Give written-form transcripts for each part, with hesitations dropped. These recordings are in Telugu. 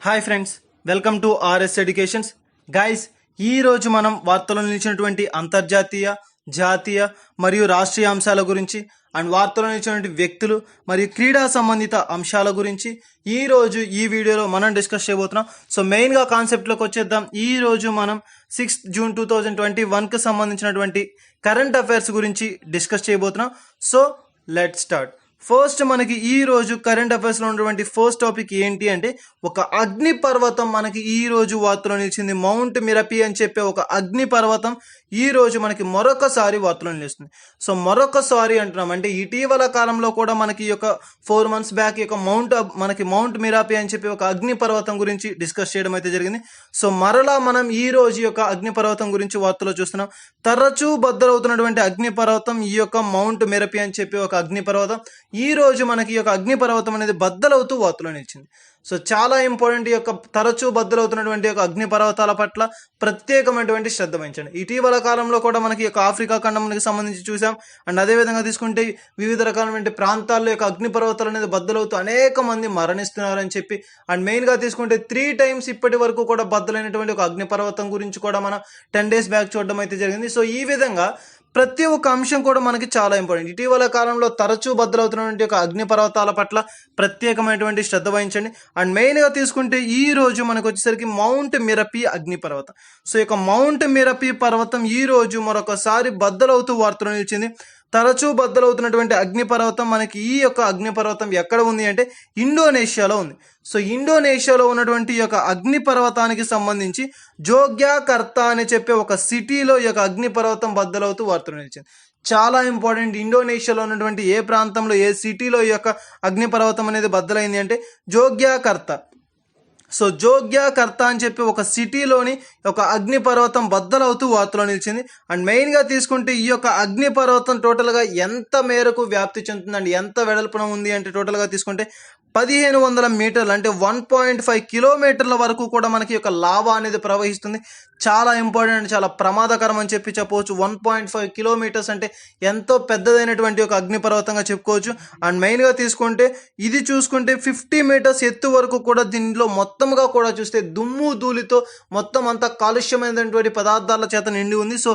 Hi friends, welcome to RS educations. Guys, ఈ రోజు మనం వార్తల్లో నిలిచినటువంటి అంతర్జాతీయ, జాతీయ మరియు రాష్ట్రీయ అంశాల గురించి అండ్ వార్తల్లో నిలిచినటువంటి వ్యక్తులు మరియు క్రీడా సంబంధిత అంశాల గురించి ఈ రోజు ఈ వీడియోలో మనం డిస్కస్ చేయబోతున్నాం. సో మెయిన్గా కాన్సెప్ట్లోకి వచ్చేద్దాం. ఈ రోజు మనం 6 జూన్ 2021కి సంబంధించినటువంటి కరెంట్ అఫైర్స్ గురించి డిస్కస్ చేయబోతున్నాం. So let's start. ఫస్ట్ మనకి ఈ రోజు కరెంట్ అఫైర్స్లో ఉన్నటువంటి ఫస్ట్ టాపిక్ ఏంటి అంటే, ఒక అగ్ని పర్వతం మనకి ఈ రోజు వార్తలో నిలిచింది. మౌంట్ మిరపి అని చెప్పే ఒక అగ్ని పర్వతం ఈ రోజు మనకి మరొకసారి వార్తలో నిలుస్తుంది. సో మరొకసారి అంటున్నాం అంటే ఇటీవల కాలంలో కూడా మనకి ఈ యొక్క 4 months బ్యాక్ ఈ యొక్క మౌంట్ మిరాపి అని చెప్పి ఒక అగ్ని పర్వతం గురించి డిస్కస్ చేయడం అయితే జరిగింది. సో మరలా మనం ఈ రోజు యొక్క అగ్ని పర్వతం గురించి వార్తలో చూస్తున్నాం. తరచూ బద్దలవుతున్నటువంటి అగ్ని పర్వతం ఈ యొక్క మౌంట్ మిరపి అని చెప్పి ఒక అగ్ని పర్వతం ఈ రోజు మనకి ఈ యొక్క అగ్ని పర్వతం అనేది బద్దలవుతూ వార్తలో నిలిచింది. సో చాలా ఇంపార్టెంట్. ఈ యొక్క తరచూ బద్దలవుతున్నటువంటి యొక్క అగ్ని పర్వతాల పట్ల ప్రత్యేకమైనటువంటి శ్రద్ధ వహించండి. ఇటీవల కాలంలో కూడా మనకి యొక్క ఆఫ్రికా ఖండానికి సంబంధించి చూసాం. అండ్ అదేవిధంగా తీసుకుంటే వివిధ రకాలైన ప్రాంతాల్లో యొక్క అగ్ని పర్వతాలు అనేది బద్దలవుతూ అనేక మంది మరణిస్తున్నారని చెప్పి, అండ్ మెయిన్గా తీసుకుంటే 3 times ఇప్పటి వరకు కూడా బద్దలైనటువంటి ఒక అగ్ని పర్వతం గురించి కూడా మనం 10 days బ్యాక్ చూడడం అయితే జరిగింది. సో ఈ విధంగా ప్రతి ఒక్క అంశం కూడా మనకి చాలా ఇంపార్టెంట్. ఇటీవల కాలంలో తరచూ బద్దలవుతున్నటువంటి ఒక అగ్ని పర్వతాల పట్ల ప్రత్యేకమైనటువంటి శ్రద్ధ వహించండి. అండ్ మెయిన్గా తీసుకుంటే ఈ రోజు మనకు వచ్చేసరికి మౌంట్ మిరపి అగ్ని పర్వతం. సో ఈ యొక్క మౌంట్ మిరపి పర్వతం ఈ రోజు మరొకసారి బద్దలవుతూ వార్తలో నిలిచింది. తరచూ బద్దలవుతున్నటువంటి అగ్నిపర్వతం మనకి ఈ యొక్క అగ్నిపర్వతం ఎక్కడ ఉంది అంటే ఇండోనేషియాలో ఉంది. సో ఇండోనేషియాలో ఉన్నటువంటి ఈ యొక్క అగ్నిపర్వతానికి సంబంధించి జోగ్యాకర్తా అని చెప్పే ఒక సిటీలో ఈ యొక్క అగ్నిపర్వతం బద్దలవుతూ వార్తలు నిలిచింది. చాలా ఇంపార్టెంట్. ఇండోనేషియాలో ఉన్నటువంటి ఏ ప్రాంతంలో ఏ సిటీలో ఈ యొక్క అగ్నిపర్వతం అనేది బద్దలైంది అంటే జోగ్యాకర్తా. సో జోగ్యాకర్తా అని చెప్పి ఒక సిటీలోని ఒక అగ్నిపర్వతం బద్దలవుతూ వార్తలో నిలిచింది. అండ్ మెయిన్గా తీసుకుంటే ఈ యొక్క అగ్నిపర్వతం టోటల్గా ఎంత మేరకు వ్యాప్తి చెందుతుందండి, ఎంత వెడల్పున ఉంది అంటే టోటల్గా తీసుకుంటే 1500 మీటర్లు అంటే 1.5 కిలోమీటర్ల వరకు కూడా మనకి యొక్క లావా అనేది ప్రవహిస్తుంది. చాలా ఇంపార్టెంట్ అండ్ చాలా ప్రమాదకరం అని చెప్పి చెప్పవచ్చు. 1.5 కిలోమీటర్స్ అంటే ఎంతో పెద్దదైనటువంటి ఒక అగ్నిపర్వతంగా చెప్పుకోవచ్చు. అండ్ మెయిన్గా తీసుకుంటే ఇది చూసుకుంటే 50 meters ఎత్తు వరకు కూడా దీనిలో మొత్తంగా కూడా చూస్తే దుమ్ము ధూళితో మొత్తం అంతా కాలుష్యమైనటువంటి పదార్థాల చేత నిండి ఉంది. సో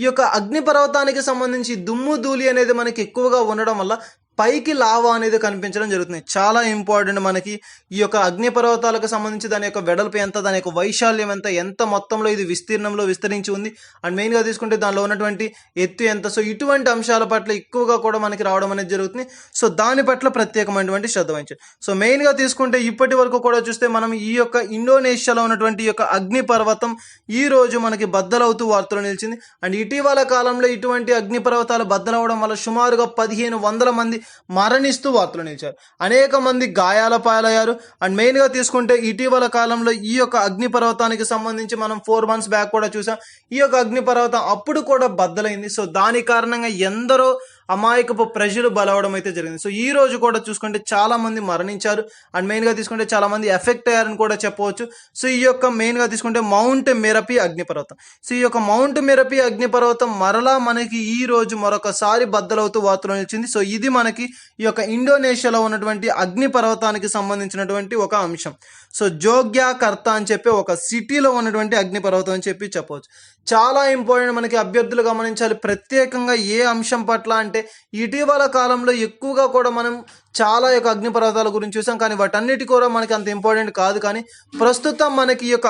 ఈ యొక్క అగ్నిపర్వతానికి సంబంధించి దుమ్ము ధూళి అనేది మనకి ఎక్కువగా ఉండడం వల్ల పైకి లావా అనేది కనిపించడం జరుగుతుంది. చాలా ఇంపార్టెంట్. మనకి ఈ యొక్క అగ్నిపర్వతాలకు సంబంధించి దాని యొక్క వెడల్పు ఎంత, దాని యొక్క వైశాల్యం ఎంత మొత్తంలో ఇది విస్తీర్ణంలో విస్తరించి ఉంది, అండ్ మెయిన్గా తీసుకుంటే దానిలో ఉన్నటువంటి ఎత్తు ఎంత. సో ఇటువంటి అంశాల పట్ల ఎక్కువగా కూడా మనకి రావడం అనేది జరుగుతుంది. సో దాని పట్ల ప్రత్యేకమైనటువంటి శ్రద్ధ వహించండి. సో మెయిన్గా తీసుకుంటే ఇప్పటి వరకు కూడా చూస్తే మనం ఈ యొక్క ఇండోనేషియాలో ఉన్నటువంటి ఈ యొక్క అగ్నిపర్వతం ఈ రోజు మనకి బద్దలవుతూ వార్తలు నిలిచింది. అండ్ ఇటీవల కాలంలో ఇటువంటి అగ్నిపర్వతాలు బద్దలవడం వల్ల సుమారుగా 1500 మంది మరణిస్తూ వార్తలు నిలిచారు. అనేక మంది గాయాల పాలయ్యారు. అండ్ మెయిన్గా తీసుకుంటే ఇటీవల కాలంలో ఈ యొక్క అగ్నిపర్వతానికి సంబంధించి మనం 4 months బ్యాక్ కూడా చూసాం. ఈ యొక్క అగ్నిపర్వతం అప్పుడు కూడా బద్దలైంది. సో దాని కారణంగా ఎందరో అమాయకపు ప్రజలు బలవడం అయితే జరిగింది. సో ఈ రోజు కూడా చూసుకుంటే చాలా మంది మరణించారు. అండ్ మెయిన్గా తీసుకుంటే చాలా మంది ఎఫెక్ట్ అయ్యారని కూడా చెప్పవచ్చు. సో ఈ యొక్క మెయిన్గా తీసుకుంటే మౌంట్ మిరపి అగ్నిపర్వతం. సో ఈ యొక్క మౌంట్ మిరపి అగ్నిపర్వతం మరలా మనకి ఈ రోజు మరొకసారి బద్దలవుతూ వార్తలు నిలిచింది. సో ఇది మనకి ఈ యొక్క ఇండోనేషియాలో ఉన్నటువంటి అగ్నిపర్వతానికి సంబంధించినటువంటి ఒక అంశం. సో జోగ్యాకర్తా అని చెప్పి ఒక సిటీలో ఉన్నటువంటి అగ్నిపర్వతం అని చెప్పి చెప్పవచ్చు. చాలా ఇంపార్టెంట్. మనకి అభ్యర్థులు గమనించాలి ప్రత్యేకంగా ఏ అంశం పట్ల అంటే ఇటీవల కాలంలో ఎక్కువగా కూడా మనం చాలా యొక్క అగ్నిపర్వతాల గురించి చూసాం, కానీ వాటన్నిటి కూడా మనకి అంత ఇంపార్టెంట్ కాదు. కానీ ప్రస్తుతం మనకి ఈ యొక్క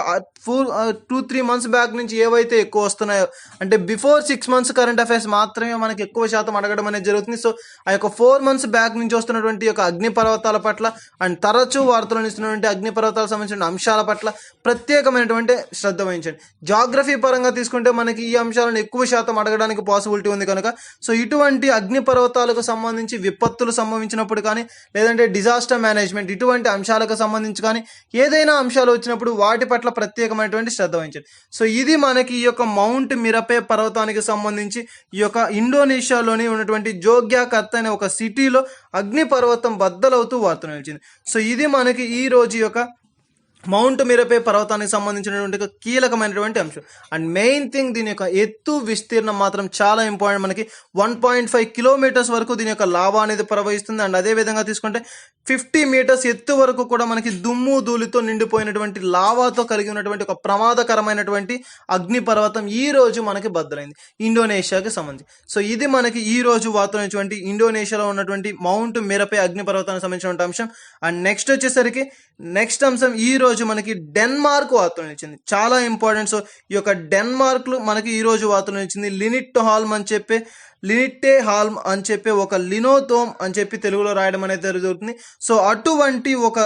2-3 months బ్యాక్ నుంచి ఏవైతే ఎక్కువ వస్తున్నాయో అంటే బిఫోర్ 6 months కరెంట్ అఫైర్స్ మాత్రమే మనకి ఎక్కువ శాతం అడగడం అనేది జరుగుతుంది. సో ఆ యొక్క 4 months బ్యాక్ నుంచి వస్తున్నటువంటి యొక్క అగ్నిపర్వతాల పట్ల అండ్ తరచూ వార్తలు ఇస్తున్నటువంటి అగ్నిపర్వతాలకు సంబంధించిన అంశాల పట్ల ప్రత్యేకమైనటువంటి శ్రద్ధ వహించండి. జాగ్రఫీ పరంగా తీసుకుంటే మనకి ఈ అంశాలను ఎక్కువ శాతం అడగడానికి పాసిబిలిటీ ఉంది కనుక సో ఇటువంటి అగ్నిపర్వతాలకు సంబంధించి విపత్తులు సంభవించినప్పుడు కానీ లేదంటే డిజాస్టర్ మేనేజ్మెంట్ ఇటువంటి అంశాలకు సంబంధించి కానీ ఏదైనా అంశాలు వచ్చినప్పుడు వాటి పట్ల ప్రత్యేకమైనటువంటి శ్రద్ధ వహించండి. సో ఇది మనకి ఈ యొక్క మౌంట్ మిరపే పర్వతానికి సంబంధించి ఈ యొక్క ఇండోనేషియాలోని ఉన్నటువంటి జోగ్యాకర్తా అనే ఒక సిటీలో అగ్నిపర్వతం బద్దలవుతూ వార్తలు నిలిచింది. సో ఇది మనకి ఈ రోజు యొక్క మౌంట్ మిరపే పర్వతానికి సంబంధించినటువంటి ఒక కీలకమైనటువంటి అంశం. అండ్ మెయిన్ థింగ్, దీని యొక్క ఎత్తు విస్తీర్ణం మాత్రం చాలా ఇంపార్టెంట్. మనకి 1.5 కిలోమీటర్స్ వరకు దీని యొక్క లావా అనేది ప్రవహిస్తుంది. అండ్ అదే విధంగా తీసుకుంటే 50 మీటర్స్ ఎత్తు వరకు కూడా మనకి దుమ్ము ధూళితో నిండిపోయినటువంటి లావాతో కలిగి ఉన్నటువంటి ఒక ప్రమాదకరమైనటువంటి అగ్ని పర్వతం ఈ రోజు మనకి బద్దలైంది, ఇండోనేషియాకి సంబంధించి. సో ఇది మనకి ఈ రోజు వార్తలైనటువంటి ఇండోనేషియాలో ఉన్నటువంటి మౌంట్ మిరపే అగ్ని పర్వతానికి సంబంధించినటువంటి అంశం. అండ్ నెక్స్ట్ వచ్చేసరికి నెక్స్ట్ అంశం ఈ రోజు మనకి డెన్మార్క్ వార్తలు ఇచ్చింది, చాలా ఇంపార్టెంట్. సో ఈ యొక్క డెన్మార్క్ లో మనకి ఈ రోజు వార్తలు ఇచ్చింది లినిట్టే హాల్మ్ అని చెప్పి ఒక లినోథోమ్ అని చెప్పి తెలుగులో రాయడం అనేది జరుగుతుంది. సో అటువంటి ఒక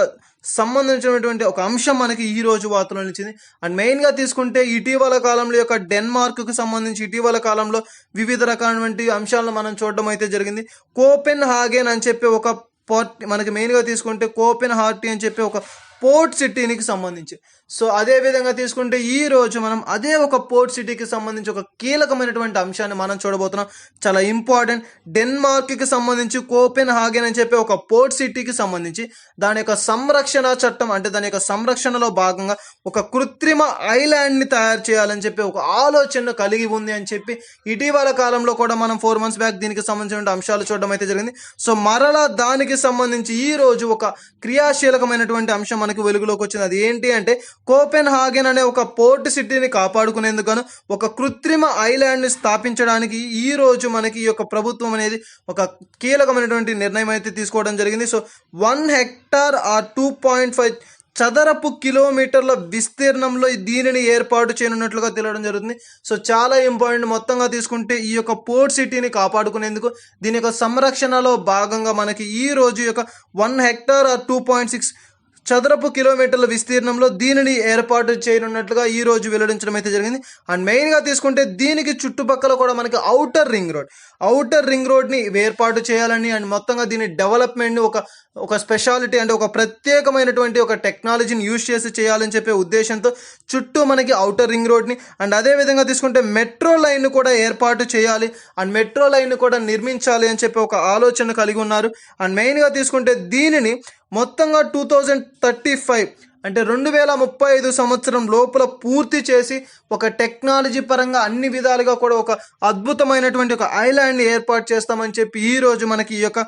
సంబంధించినటువంటి ఒక అంశం మనకి ఈ రోజు వార్తలో నిలిచింది. అండ్ మెయిన్ గా తీసుకుంటే ఇటీవల కాలంలో యొక్క డెన్మార్క్ కు సంబంధించి ఇటీవల కాలంలో వివిధ రకాలైనటువంటి అంశాలను మనం చూడడం అయితే జరిగింది. కోపెన్ హాగెన్ అని చెప్పి ఒక పోర్ట్, మనకి మెయిన్ గా తీసుకుంటే కోపెన్ హార్టీ అని చెప్పి ఒక పోర్ట్ సిటీకి సంబంధించి. సో అదే విధంగా తీసుకుంటే ఈ రోజు మనం అదే ఒక పోర్ట్ సిటీకి సంబంధించి ఒక కీలకమైనటువంటి అంశాన్ని మనం చూడబోతున్నాం, చాలా ఇంపార్టెంట్. డెన్మార్క్ కి సంబంధించి కోపెన్ హాగెన్ అని చెప్పి ఒక పోర్ట్ సిటీకి సంబంధించి దాని యొక్క సంరక్షణ చట్టం, అంటే దాని యొక్క సంరక్షణలో భాగంగా ఒక కృత్రిమ ఐలాండ్ ని తయారు చేయాలని చెప్పి ఒక ఆలోచన కలిగి ఉంది అని చెప్పి ఇటీవల కాలంలో కూడా మనం 4 months బ్యాక్ దీనికి సంబంధించిన అంశాలు చూడడం అయితే జరిగింది. సో మరలా దానికి సంబంధించి ఈ రోజు ఒక క్రియాశీలకమైనటువంటి అంశం మనకి వెలుగులోకి వచ్చింది. అది ఏంటి అంటే కోపెన్ హాగెన్ అనే ఒక పోర్ట్ సిటీని కాపాడుకునేందుకు ఒక కృత్రిమ ఐలాండ్ ని స్థాపించడానికి ఈ రోజు మనకి ఈ యొక్క ప్రభుత్వం అనేది ఒక కీలకమైనటువంటి నిర్ణయం అయితే తీసుకోవడం జరిగింది. సో 1 హెక్టార్ ఆ 2.5 చదరపు కిలోమీటర్ల విస్తీర్ణంలో దీనిని ఏర్పాటు చేయనున్నట్లుగా తెలియడం జరుగుతుంది. సో చాలా ఇంపార్టెంట్. మొత్తంగా తీసుకుంటే ఈ యొక్క పోర్ట్ సిటీని కాపాడుకునేందుకు దీని యొక్క సంరక్షణలో భాగంగా మనకి ఈ రోజు యొక్క 1 హెక్టార్ ఆ 2.6 చదరపు కిలోమీటర్ల విస్తీర్ణంలో దీనిని ఏర్పాటు చేయనున్నట్లుగా ఈ రోజు వెల్లడించడం అయితే జరిగింది. అండ్ మెయిన్ గా తీసుకుంటే దీనికి చుట్టుపక్కల కూడా మనకి ఔటర్ రింగ్ రోడ్ ని ఏర్పాటు చేయాలని, అండ్ మొత్తంగా దీని డెవలప్మెంట్ ని ఒక స్పెషాలిటీ, అంటే ఒక ప్రత్యేకమైనటువంటి ఒక టెక్నాలజీని యూజ్ చేసి చేయాలని చెప్పే ఉద్దేశంతో చుట్టూ మనకి ఔటర్ రింగ్ రోడ్ ని, అండ్ అదే విధంగా తీసుకుంటే మెట్రో లైన్ కూడా ఏర్పాటు చేయాలి, అండ్ మెట్రో లైన్ కూడా నిర్మించాలి అని చెప్పి ఒక ఆలోచన కలిగి ఉన్నారు. అండ్ మెయిన్ గా తీసుకుంటే దీనిని మొత్తంగా 2035 అంటే 2035 సంవత్సరం లోపల పూర్తి చేసి ఒక టెక్నాలజీ పరంగా అన్ని విధాలుగా కూడా ఒక అద్భుతమైనటువంటి ఒక ఐలాండ్ని ఏర్పాటు చేస్తామని చెప్పి ఈ రోజు మనకి ఈ యొక్క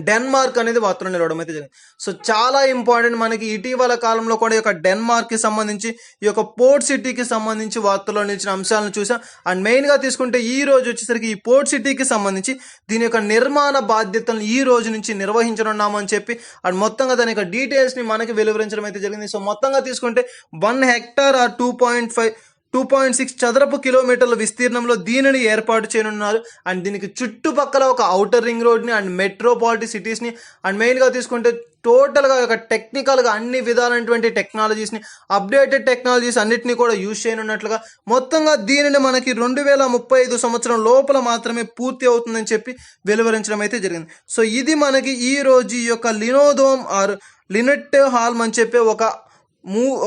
డెన్మార్క్ అనేది వార్తలు నిలవడం అయితే జరిగింది. సో చాలా ఇంపార్టెంట్. మనకి ఇటీవల కాలంలో కూడా ఈ యొక్క డెన్మార్క్ కి సంబంధించి ఈ యొక్క పోర్ట్ సిటీకి సంబంధించి వార్తల్లో నిలిచిన అంశాలను చూసాం. అండ్ మెయిన్ గా తీసుకుంటే ఈ రోజు వచ్చేసరికి ఈ పోర్ట్ సిటీకి సంబంధించి దీని యొక్క నిర్మాణ బాధ్యతలను ఈ రోజు నుంచి నిర్వహించనున్నాము అని చెప్పి అండ్ మొత్తంగా దాని యొక్క డీటెయిల్స్ ని మనకి వెలువరించడం అయితే జరిగింది. సో మొత్తంగా తీసుకుంటే 1 హెక్టార్ ఆ 2.6 చదరపు కిలోమీటర్ల విస్తీర్ణంలో దీనిని ఏర్పాటు చేయనున్నారు. అండ్ దీనికి చుట్టుపక్కల ఒక ఔటర్ రింగ్ రోడ్ ని, అండ్ మెట్రోపాలిటన్ సిటీస్ ని, అండ్ మెయిన్ గా తీసుకుంటే టోటల్ గా ఒక టెక్నికల్ గా అన్ని విధాలైనటువంటి టెక్నాలజీస్ ని, అప్డేటెడ్ టెక్నాలజీస్ అన్నిటిని కూడా యూజ్ చేయనున్నట్లుగా మొత్తంగా దీనిని మనకి 2035 సంవత్సరం లోపల మాత్రమే పూర్తి అవుతుందని చెప్పి వెలువరించడం అయితే జరిగింది. సో ఇది మనకి ఈ రోజు ఈ యొక్క లినోథోమ్ ఆర్ లినెట్టే హాల్మ్ అని చెప్పి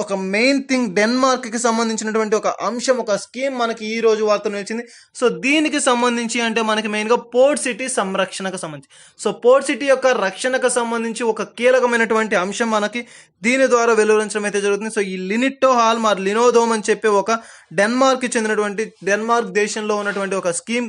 ఒక మెయిన్ థింగ్ డెన్మార్క్ కి సంబంధించినటువంటి ఒక అంశం, ఒక స్కీమ్ మనకి ఈ రోజు వార్తలు వచ్చింది. సో దీనికి సంబంధించి అంటే మనకి మెయిన్ గా పోర్ట్ సిటీ సంరక్షణకు సంబంధించి, సో పోర్ట్ సిటీ యొక్క రక్షణకు సంబంధించి ఒక కీలకమైనటువంటి అంశం మనకి దీని ద్వారా వెలువరించడం అయితే జరుగుతుంది. సో ఈ లినిట్టో హాల్మ్ ఆర్ లినోథోమ్ అని చెప్పి ఒక డెన్మార్క్ కి చెందినటువంటి డెన్మార్క్ దేశంలో ఉన్నటువంటి ఒక స్కీమ్,